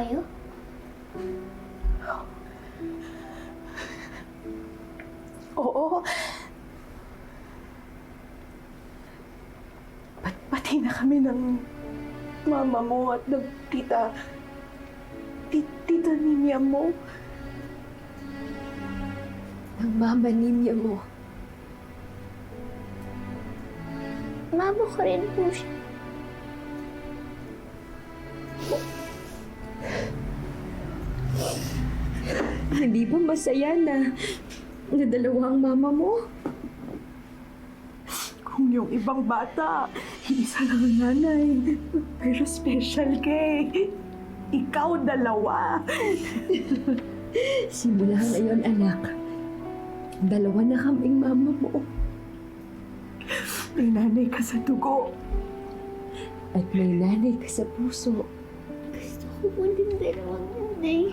kayo? Oo. Pati na kami ng mama mo at ng tita Ninia mo. Ang mama niya mo. Mama ko rin po siya. Hindi ba masaya na dalawa ang mama mo? Kung yung ibang bata, isa lang ang nanay. Pero special kay ikaw dalawa. Simula ngayon, anak. Dalawa na kaming mama mo. May nanay ka sa dugo. At may nanay ka sa puso. Gusto ko po din dalawang nanay.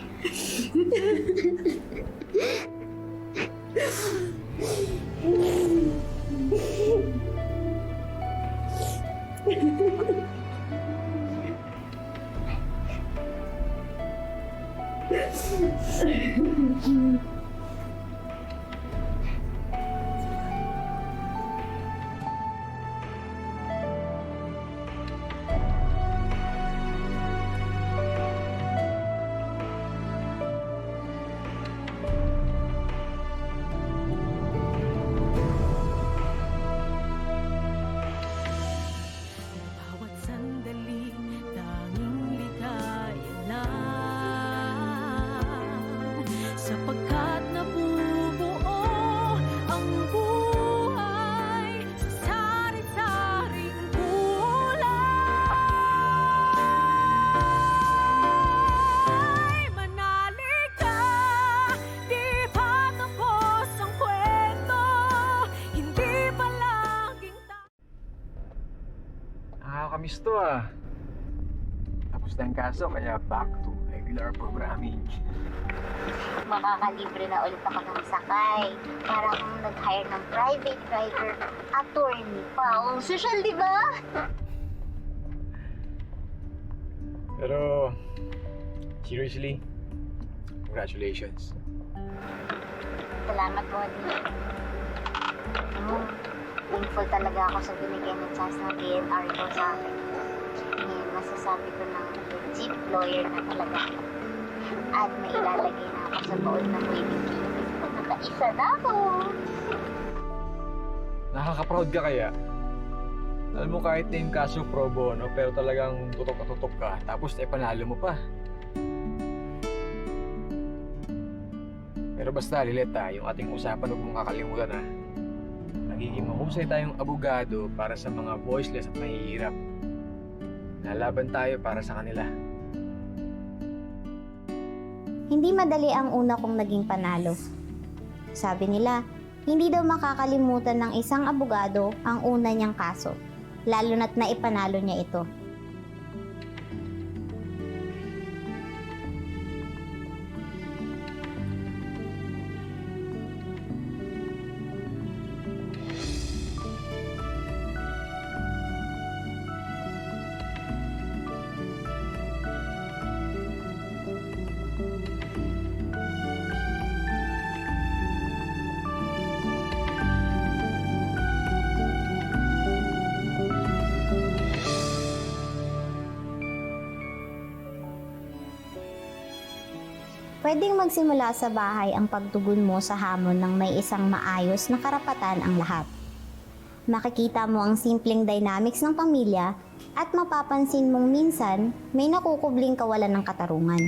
Bawat sandali, tanging ligaya lang. Sapagkat nabubuo ang buhay sa sari-saring kulay. Manalig ka, di pa tapos ang kwento. Hindi pa laging Nakakamiss to ah. Tapos na yung kaso, kaya back to regular programming. Makakalibre na ulit ako ng sakay. Parang nag-hire ng private driver, attorney pa. Ang social, di ba? Pero, seriously, congratulations. Salamat po din. Thankful talaga ako sa binigay ng chance ng DNR ko sa akin. Masasabi ko na legit lawyer na talaga. At may ilalagay na ako sa baon ng waving kilomit. Nakaisa na ako. Nakaka-proud ka kaya? Alam mo kahit na yung kaso pro bono, pero talagang tutok na tutok ka, tapos panalo mo pa. Pero basta, Lilet yung ating usapan huwag mong kakalimutan Nagiging mahusay tayong abogado para sa mga voiceless at mahihirap. Nalaban tayo para sa kanila. Hindi madali ang una kong naging panalo. Sabi nila, hindi daw makakalimutan ng isang abogado ang una niyang kaso, lalo na't naipanalo niya ito. Pwedeng magsimula sa bahay ang pagtugon mo sa hamon ng may isang maayos na karapatan ang lahat. Makikita mo ang simpleng dynamics ng pamilya at mapapansin mong minsan may nakukubling kawalan ng katarungan.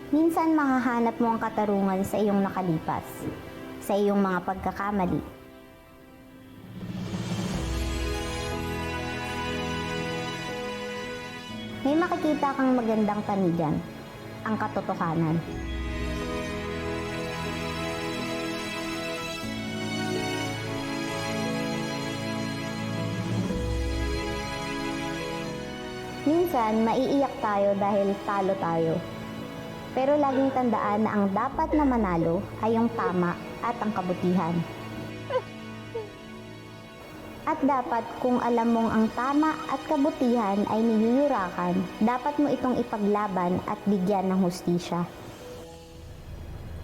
Minsan mahahanap mo ang katarungan sa iyong nakalipas, sa iyong mga pagkakamali. may makikita kang magandang panigan, ang katotohanan. Minsan, maiiyak tayo dahil talo tayo. Pero laging tandaan na ang dapat na manalo ay yung tama at ang kabutihan. At dapat kung alam mong ang tama at kabutihan ay niyuyurakan, dapat mo itong ipaglaban at bigyan ng hustisya.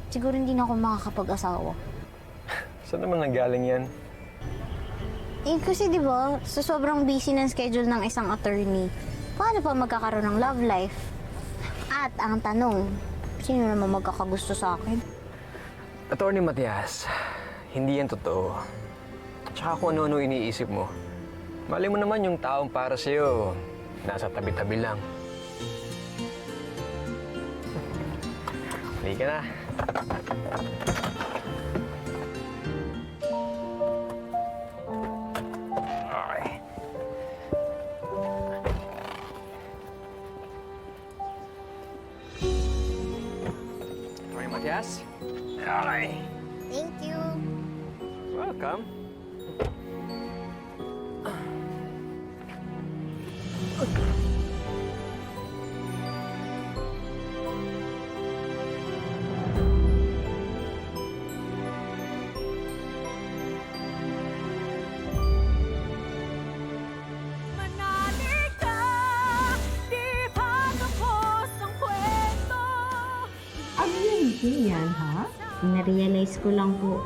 Siguro hindi na ako makakapag-asawa. Saan naman nanggaling yan? Kasi di ba, sa sobrang busy ng schedule ng isang attorney, paano pa magkakaroon ng love life? At ang tanong, sino naman magkakagusto sa akin? Attorney Matias, hindi yan totoo. Tsaka kung ano-ano iniisip mo. Mali mo naman yung taong para sa'yo, nasa tabi-tabi lang. Hindi ka na. Okay. Okay, Matias. Okay. Thank you! Welcome. Manali ka, di pa tapos ang kwento. Ano yung yan, ha? Na-realize ko lang po,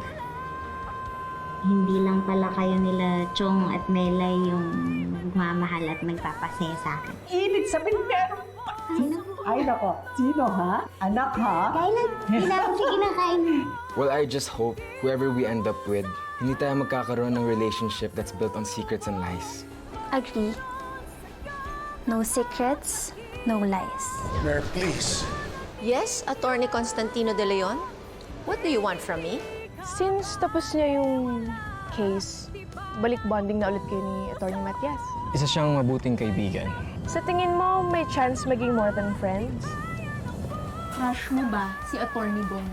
hindi lang pala kayo nila Chong at Melay yung nagmamahal at nagpapasaya sa akin. Ibig sabihin meron pa. Sino? Ay, nako. Sino, ha? Anak, ha? Kailan? Hindi namin siya kinakain. Well, I just hope whoever we end up with, hindi tayo magkakaroon ng relationship that's built on secrets and lies. Agree. No secrets, no lies. Mayor, please. Yes, Attorney Constantino De Leon? What do you want from me? Since tapos niya yung case, balik bonding na ulit kayo ni Atty. Matias. Isa siyang mabuting kaibigan. Sa tingin mo, may chance maging more than friends? Crush mo ba si Attorney Bong?